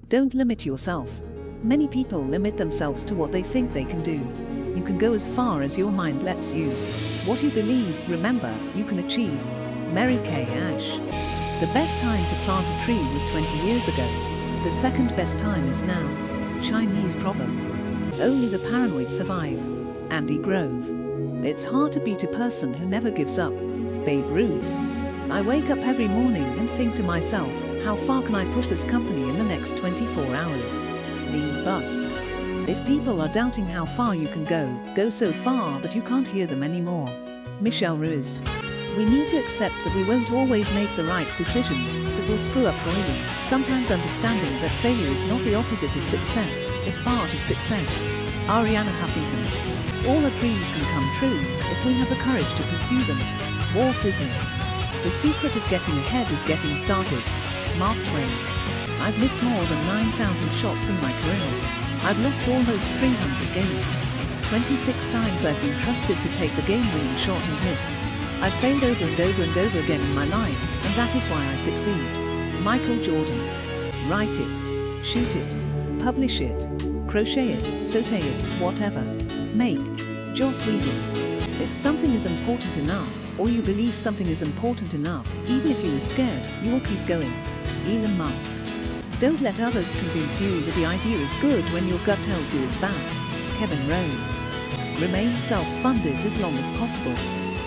Don't limit yourself. Many people limit themselves to what they think they can do. You can go as far as your mind lets you. What you believe, remember, you can achieve. Mary Kay Ash. The best time to plant a tree was 20 years ago. The second best time is now. Chinese proverb. Only the paranoid survive. Andy Grove. It's hard to beat a person who never gives up. Babe Ruth. I wake up every morning and think to myself, how far can I push this company in the next 24 hours? Lee Bus. If people are doubting how far you can go so far that you can't hear them anymore. Michelle Ruiz. We need to accept that we won't always make the right decisions, that we'll screw up royally, sometimes understanding that failure is not the opposite of success, it's part of success. Ariana Huffington. All our dreams can come true if we have the courage to pursue them. Walt Disney. The secret of getting ahead is getting started. Mark Twain. I've missed more than 9,000 shots in my career. I've lost almost 300 games. 26 times I've been trusted to take the game-winning shot and missed. I've failed over and over and over again in my life, and that is why I succeed. Michael Jordan. Write it, shoot it, publish it, crochet it, saute it, whatever. Make. Joss Whedon. If something is important enough, or you believe something is important enough, even if you are scared, you will keep going. Elon Musk. Don't let others convince you that the idea is good when your gut tells you it's bad. Kevin Rose. Remain self-funded as long as possible.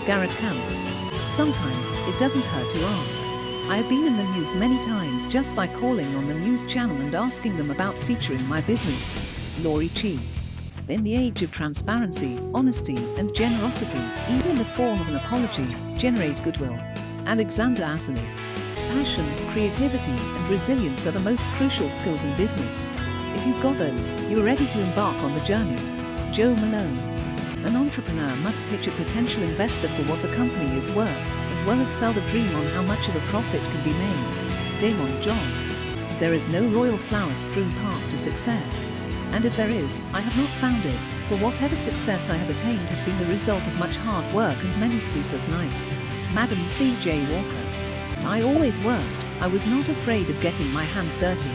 Garrett Camp. Sometimes it doesn't hurt to ask. I have been in the news many times just by calling on the news channel and asking them about featuring my business. Lori Chi. In the age of transparency, honesty, and generosity, even in the form of an apology, generate goodwill. Alexander Asani. Passion, creativity, and resilience are the most crucial skills in business. If you've got those, you're ready to embark on the journey. Joe Malone. An entrepreneur must pitch a potential investor for what the company is worth, as well as sell the dream on how much of a profit can be made. Damon John. There is no royal flower-strewn path to success. And if there is, I have not found it, for whatever success I have attained has been the result of much hard work and many sleepless nights. Madam C.J. Walker. I always worked. I was not afraid of getting my hands dirty.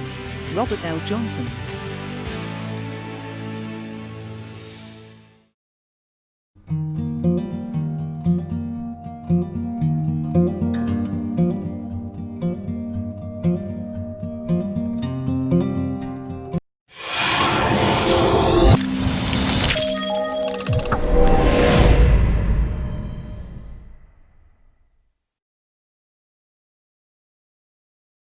Robert L. Johnson.